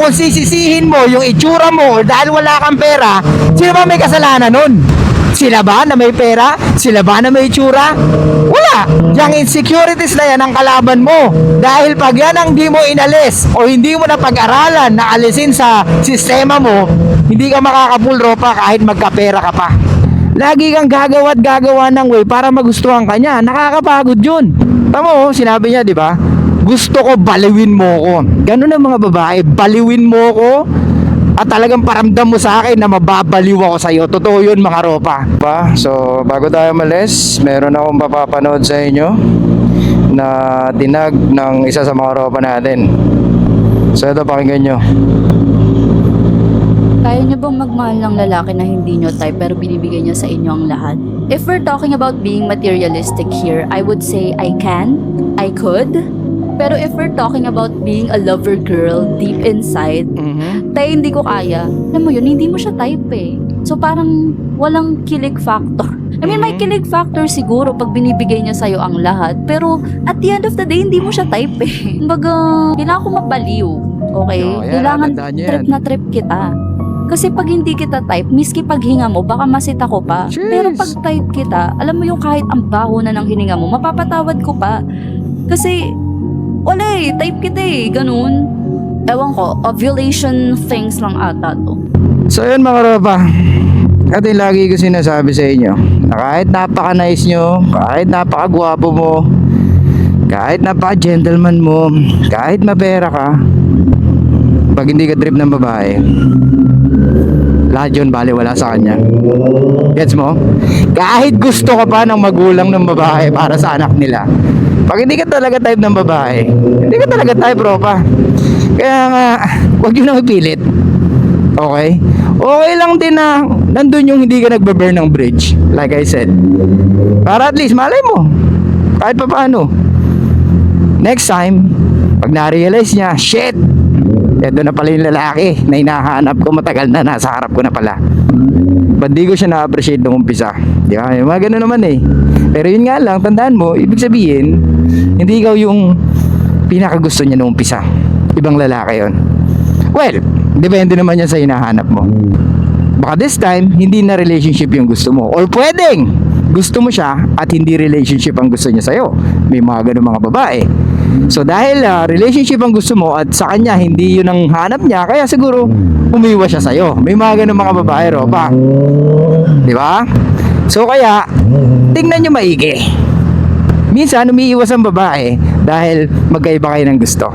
kung sisisihin mo yung itsura mo dahil wala kang pera, sino ba may kasalanan nun? Sila ba na may pera? Sila ba na may itsura? Wala. Yung insecurities na yan ang kalaban mo. Dahil pag yan ang di mo inalis o hindi mo na pag-aralan na alisin sa sistema mo, hindi ka makakapul ropa kahit magkapera ka pa. Lagi kang gagawa at gagawa ng way para magustuhan ka niya. Nakakapagod yun. Tama mo, sinabi niya, di ba? Gusto ko baliwin mo ko. Ganun ang mga babae, baliwin mo ko at talagang paramdam mo sa akin na mababaliw ako sa iyo. Totoo yun mga ropa. So bago tayo malis, meron akong papapanood sa inyo na tinag ng isa sa mga ropa natin. So ito, pakinggan nyo. Kaya niyo bang magmahal ng lalaki na hindi niyo type pero binibigay niya sa inyo ang lahat? If we're talking about being materialistic here, I would say I can, I could. Pero if we're talking about being a lover girl deep inside, tayo hindi ko kaya. Alam mo yun, hindi mo siya type eh. So parang walang kilig factor. I mean, may kilig factor siguro pag binibigay niya sa'yo ang lahat. Pero at the end of the day, hindi mo siya type eh. Kumbaga, kailangan ko mabaliw. Okay? Oh, yan, Kailangan tandaan niyo trip yan. na trip kita. Kasi pag hindi kita type, miski paghinga mo, baka masita ko pa. Jeez. Pero pag type kita, alam mo yung kahit ang baho na ng hininga mo, mapapatawad ko pa. Kasi, wala eh, type kita eh, ganun. Ewan ko, ovulation things lang ata to. So yun mga ropa, at yung lagi ko sinasabi sa inyo na kahit napaka-nice nyo, kahit napaka-gwapo mo, kahit napaka-gentleman mo, kahit mapera ka, pag hindi ka trip ng babae, lahat yun baliwala sa kanya. Gets mo? Kahit gusto ka pa ng magulang ng babae para sa anak nila, pag hindi ka talaga type ng babae, hindi ka talaga type, ropa. Kaya nga, huwag yun ang ipilit. Okay? Okay lang din na nandun yung hindi ka nagbe-burn ng bridge, like I said. Para at least malay mo, kahit pa paano. Next time, pag na-realize niya, shit, eto na pala yung lalaki na hinahanap ko, matagal na, nasa harap ko na pala. Ba't di ko siya na-appreciate nung umpisa? Di ba? Yung mga ganun naman eh. Pero yun nga lang, tandaan mo, ibig sabihin, hindi ikaw yung pinakagusto niya nung umpisa. Ibang lalaki yon. Well, depende naman yan sa hinahanap mo. Baka this time, hindi na relationship yung gusto mo. Or pwedeng, gusto mo siya at hindi relationship ang gusto niya sa'yo. May mga ganun mga babae. So dahil relationship ang gusto mo at sa kanya hindi yun ang hanap niya, kaya siguro umiwas siya sa'yo. May mga ganun mga babae, ropa. Di ba? So kaya, tingnan nyo maigi. Minsan umiiwas ang babae dahil magkaiba kayo ng gusto.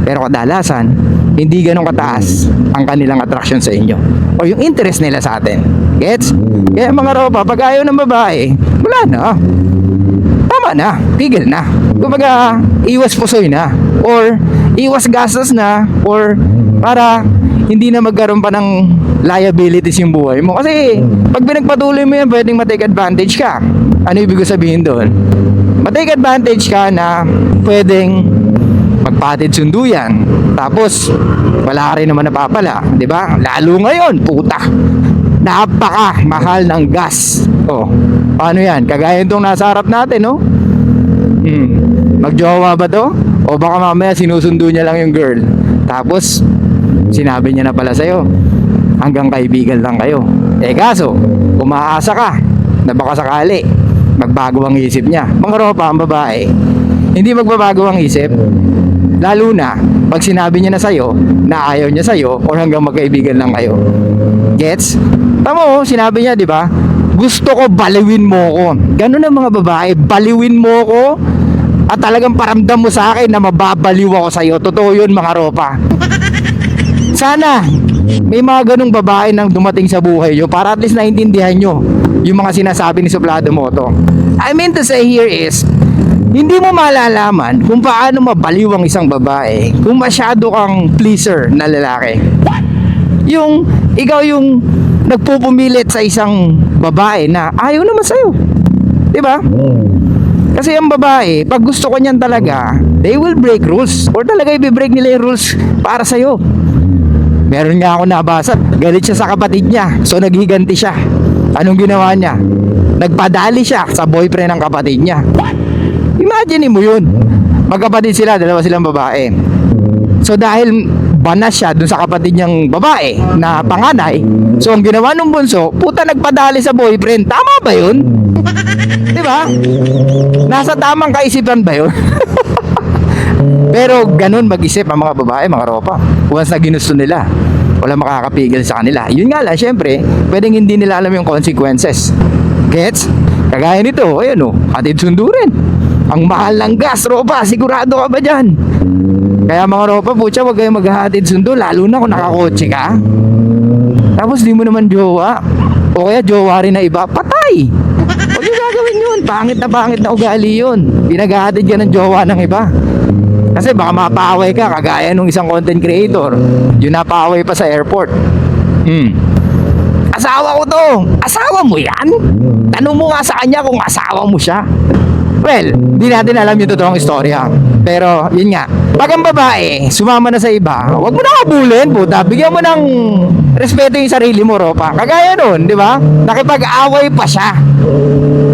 Pero kadalasan, hindi ganun kataas ang kanilang attraction sa inyo o yung interest nila sa atin. Gets? Kaya mga ropa, pag ayaw ng babae, wala na. Tama na, pigil na. Kumbaga, iwas pusoy na or iwas gastos na or para hindi na magkaroon pa ng liabilities yung buhay mo. Kasi pag pinagpatuloy mo yan, pwedeng matake advantage ka. Ano ibig ko sabihin doon? Matake advantage ka na pwedeng magpatid sundo yan. Tapos, wala ka rin naman napapala. Diba? Lalo ngayon, puta. Napaka mahal ng gas. Oh, paano yan? Kagaya itong nasa harap natin, no? Magjowa ba to? O baka mamaya sinusundo niya lang yung girl. Tapos, sinabi niya na pala sa'yo, hanggang kaibigan lang kayo. Eh kaso, umaasa ka na baka sakali magbago ang isip niya. Mga ropa, ang babae, hindi magbabago ang isip. Lalo na pag sinabi niya na sa'yo na ayaw niya sa'yo or hanggang magkaibigan lang kayo. Gets? Tama mo, sinabi niya, di ba? Gusto ko baliwin mo ko. Ganun ang mga babae, baliwin mo ko at talagang paramdam mo sa akin na mababaliw ako sa'yo. Totoo yun mga ropa. Sana may mga ganung babae nang dumating sa buhay nyo para at least naintindihan nyo yung mga sinasabi ni Suplado Moto. I mean to say here is, hindi mo malalaman kung paano mabaliw ang isang babae kung masyado kang pleaser na lalaki. Yung ikaw yung nagpupumilit sa isang babae na ayaw naman sa'yo. Diba? Kasi ang babae, pag gusto ko niyan talaga, they will break rules. Or talaga i-break nila yung rules para sa'yo. Meron nga ako nabasa, galit siya sa kapatid niya. So naghiganti siya. Anong ginawa niya? Nagpadali siya sa boyfriend ng kapatid niya. Imagine mo yun. Magkapatid sila, dalawa silang babae. So dahil banas siya dun sa kapatid niyang babae na panganay. So ang ginawa nung bunso, puta, nagpadali sa boyfriend. Tama ba yun? Di ba? Nasa tamang kaisipan ba yun? Pero ganun mag-isip ang mga babae, mga ropa. Once na ginusto nila, wala makakapigil sa kanila. Yun nga lang, syempre, pwedeng hindi nila alam yung consequences. Gets? Kagaya nito, ayun o, hatid sundo rin. Ang mahal ng gas, ropa, sigurado ka ba dyan? Kaya mga ropa, putya, huwag kayong maghahatid sundo, lalo na kung nakakotse ka. Tapos di mo naman jowa. O kaya jowa rin na iba, patay! Huwag yung gagawin yun, pangit na ugali yun. Pinaghahatid ka ng jowa ng iba. Kasi baka mapaaway ka, kagaya nung isang content creator. Yung napaaway pa sa airport. Asawa ko to. Asawa mo yan? Tanong mo nga sa kanya kung asawa mo siya. Well, di natin alam yung totoong istorya. Pero, yun nga. Pag ang babae, sumama na sa iba, wag mo na kabulin, puta. Bigyan mo ng respeto yung sarili mo, ropa. Kagaya nun, di ba? Nakipag-away pa siya.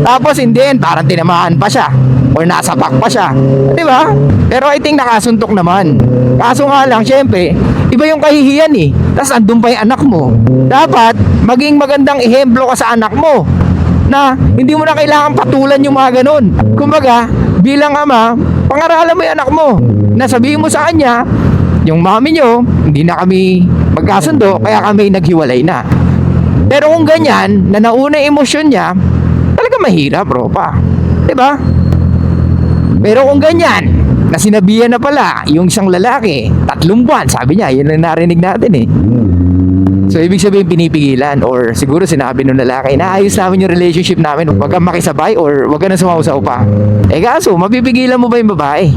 Tapos, hindi, parang tinamaan pa siya. Or nasapak pa siya. Di ba? Pero I think nakasuntok naman. Kaso nga lang, syempre, iba yung kahihiyan eh. Tapos andun pa yung anak mo. Dapat, maging magandang ehemplo ka sa anak mo. Na hindi mo na kailangan patulan yung mga ganun. Kumbaga, bilang ama, pangaralan mo yung anak mo. Na sabihin mo sa kanya, yung mami nyo, hindi na kami magkasundo, kaya kami naghiwalay na. Pero kung ganyan, na nauna yung emosyon niya, talaga mahirap, bro pa. Diba? Pero kung ganyan, na sinabihan na pala yung isang lalaki, 3 buwan, sabi niya, yun ang narinig natin eh. So ibig sabihin pinipigilan, or siguro sinabi ng lalaki, naayos namin yung relationship namin, wag kang makisabay or wag ka na sumausaw pa. Eh kaso, mapipigilan mo ba yung babae?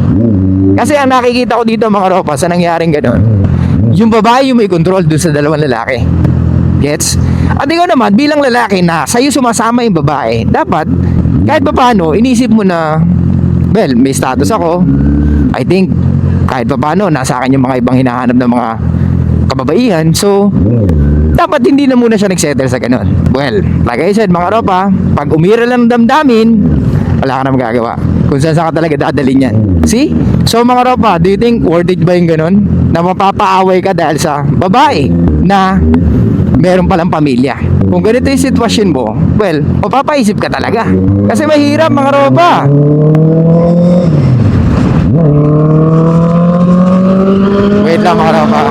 Kasi ang nakikita ko dito mga ropa sa nangyaring gano'n, yung babae yung may control dun sa dalawang lalaki. Gets? At ikaw naman, bilang lalaki na sa'yo sumasama yung babae, dapat kahit pa paano, inisip mo na, well, may status ako. I think, kahit pa paano, nasa akin yung mga ibang hinahanap ng mga kababaihan. So, dapat hindi na muna siya nagsettle sa ganun. Well, like I said, mga ropa, pag umira lang damdamin, wala ka na magagawa. Kung saan ka talaga dadalhin yan. See? So, mga ropa, do you think worth it ba yung ganun? Na mapapaaway ka dahil sa babae na meron palang pamilya. Kung ganito yung sitwasyon mo, well, mapapaisip ka talaga. Kasi mahirap, mga ropa. Wait lang, mga ropa.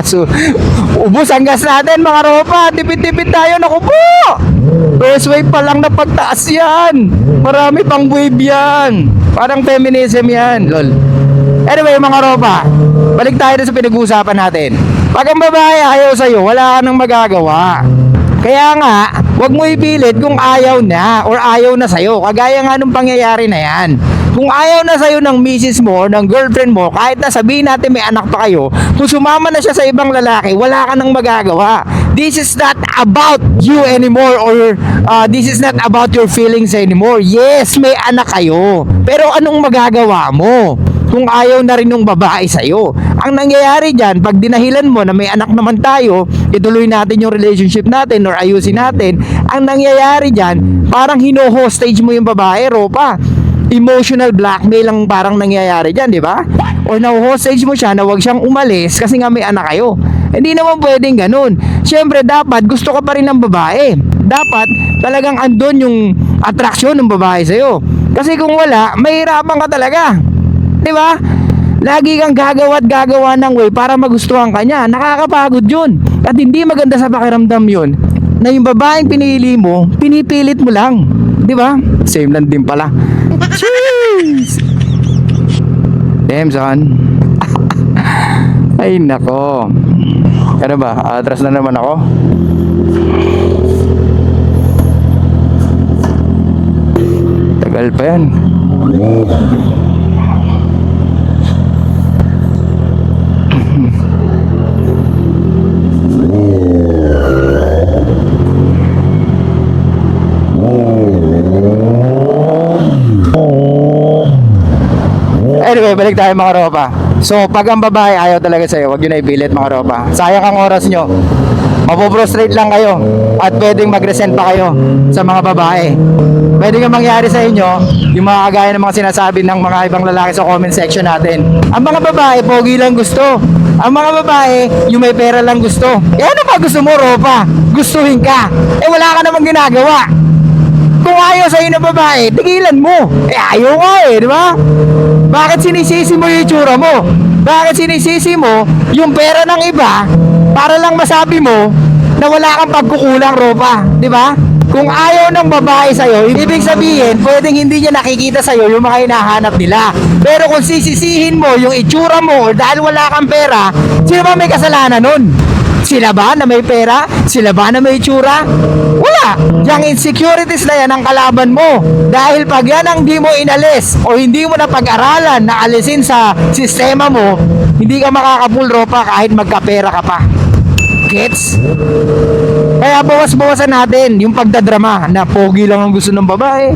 So, ubos ang gas natin mga ropa. Tipid-tipid tayo. Naku po, first wave pa lang na pagtaas yan. Marami pang wave yan. Parang feminism yan, lol. Anyway mga ropa, balik tayo sa pinag-uusapan natin. Pag ang babae ayaw sa'yo, wala ka nang magagawa. Kaya nga, wag mo ipilit kung ayaw na or ayaw na sa'yo. Kagaya nga nung pangyayari na yan. Kung ayaw na sa'yo ng misis mo, ng girlfriend mo, kahit na sabihin natin may anak pa kayo, kung sumama na siya sa ibang lalaki, wala ka nang magagawa. This is not about you anymore, or this is not about your feelings anymore. Yes, may anak kayo. Pero anong magagawa mo kung ayaw na rin ng babae sa'yo? Ang nangyayari dyan, pag dinahilan mo na may anak naman tayo, ituloy natin yung relationship natin or ayusin natin, ang nangyayari dyan, parang hino-hostage mo yung babae, ropa. Emotional blackmail ang parang nangyayari dyan, di ba? Or na-hostage mo siya na huwag siyang umalis kasi nga may anak kayo. Hindi naman pwedeng ganun. Siyempre, dapat gusto ka pa rin ng babae. Dapat talagang andun yung atraksyon ng babae sa'yo. Kasi kung wala, mahirapan ka talaga. Di ba? Lagi kang gagawa at gagawa ng way para magustuhan ka niya. Nakakapagod yun. At hindi maganda sa pakiramdam yun na yung babaeng pinili mo, pinipilit mo lang. Di ba? Same lang din pala. Cheers! Damn, son. Ay, nako. Ano ba? Atras na naman ako. Tagal pa yan. Anyway, balik tayo mga ropa. So, pag ang babae ayaw talaga sa'yo, wag yun na ipilit mga ropa. Sayang ang oras nyo. Mapoprostrate lang kayo at pwedeng mag-resent pa kayo sa mga babae. Pwede nga mangyari sa inyo yung mga kagaya ng mga sinasabi ng mga ibang lalaki sa comment section natin. Ang mga babae, pogi lang gusto. Ang mga babae, yung may pera lang gusto. Eh ano ba gusto mo, ropa? Gustuhin ka. Eh wala ka namang ginagawa. Kung ayaw sa'yo ng babae, tigilan mo. Eh ayaw nga di ba? Bakit sinisisi mo yung itsura mo? Bakit sinisisi mo yung pera ng iba para lang masabi mo na wala kang pagkukulang, ropa? Di ba? Kung ayaw ng babae sa'yo, ibig sabihin, pwedeng hindi niya nakikita sa'yo yung mga hinahanap nila. Pero kung sisisihin mo yung itsura mo dahil wala kang pera, sino ba may kasalanan nun? Sila ba na may pera? Sila ba na may itsura? Wala! Yung insecurities na yan ang kalaban mo. Dahil pag yan ang di mo inalis o hindi mo na pag-aralan na alisin sa sistema mo, hindi ka makakapul, ropa, kahit magkapera ka pa. Gets? Kaya bawas-bawasan natin yung pagdadrama na pogi lang ang gusto ng babae,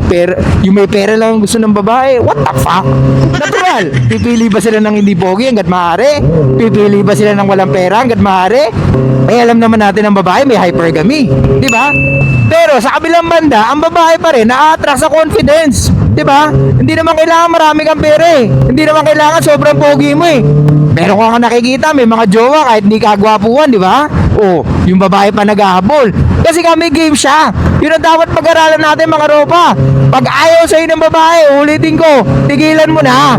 yung may pera lang ang gusto ng babae. What the fuck? Natural. Pipili ba sila ng hindi pogi hanggat maaari? Pipili ba sila ng walang pera hanggat maaari? Ay alam naman natin ang babae may hypergamy, di ba? Pero sa kabilang banda, ang babae pa rin na-attract sa confidence, di ba? Hindi naman kailangan marami kang pera Hindi naman kailangan sobrang pogi mo Meron ka nakikita, may mga jowa kahit hindi kagwapuan, di ba? O, yung babae pa naghahabol. Kasi kami game siya. Yun ang dapat pag-aralan natin mga ropa. Pag ayaw sa'yo ng babae, ulitin ko, tigilan mo na.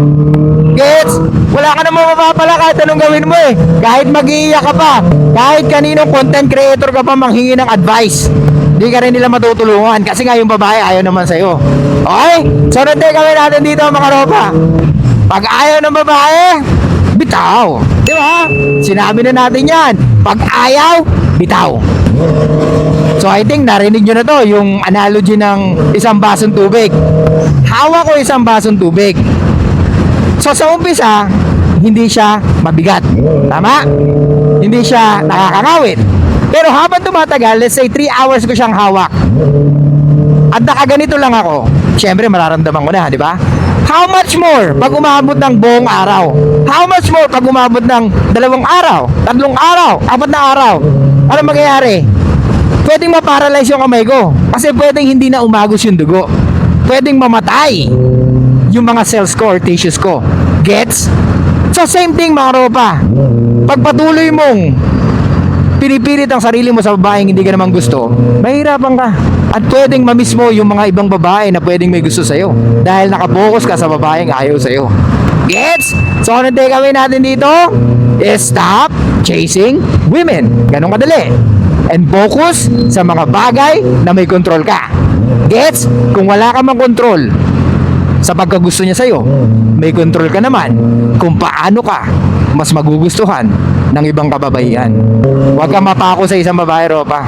Gets? Wala ka namang mapapala kahit anong gawin mo Kahit mag-iiyak ka pa, kahit kaninong content creator ka pa manghingi ng advice, di ka rin nila matutulungan kasi nga yung babae ayaw naman sa'yo. Okay? So, gawin natin dito mga ropa. Pag ayaw ng babae, bitaw. Di ba? Sinabi na natin yan. Pag ayaw, bitaw. So I think narinig nyo na to, yung analogy ng isang basong tubig. Hawak ko isang basong tubig. So sa umpisa, hindi siya mabigat. Tama? Hindi siya nakakangawit. Pero habang tumatagal, let's say 3 hours ko siyang hawak. At nakaganito lang ako. Siyempre mararamdaman ko na, di ba? How much more pag umabot ng buong araw? How much more pag umabot ng 2 araw, 3 araw, 4 na araw? Ano mangyayari? Pwedeng maparalyze yung kamay ko. Kasi pwedeng hindi na umagos yung dugo. Pwedeng mamatay yung mga cells ko or tissues ko. Gets? So same thing mga ropa. Pag patuloy mong pinipilit ang sarili mo sa babaeng hindi ka naman gusto, mahirapan ka. At pwedeng mamiss mo yung mga ibang babae na pwedeng may gusto sa'yo dahil nakapokus ka sa babaeng ayaw sa'yo. Gets? So ano takeaway natin dito? Is stop chasing women. Ganun kadali. And focus sa mga bagay na may control ka. Gets? Kung wala ka mang control sa pagkagusto niya sa'yo, may control ka naman kung paano ka mas magugustuhan ng ibang kababaihan. Huwag kang mapako sa isang babae, ropa.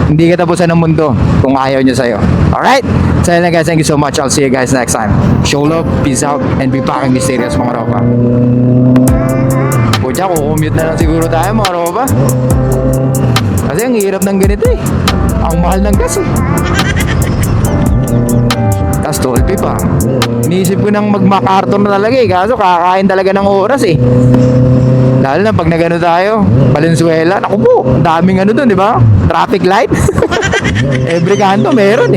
Hindi ka tapusan ng mundo kung ayaw niya sa'yo. Alright? So yun lang guys, thank you so much. I'll see you guys next time. Show love, peace out, and be fucking mysterious mga ropa. Pucha, kukumute na lang siguro tayo mga ropa. Kasi ang hirap ng ganito Ang mahal ng gas Tas toll fee pa. Iniisip ko nang mag-MacArthur na talaga kaso kakain talaga ng oras Lalo na pag nagano tayo, Valenzuela, naku po, daming doon, di ba? Traffic light. Every kanto meron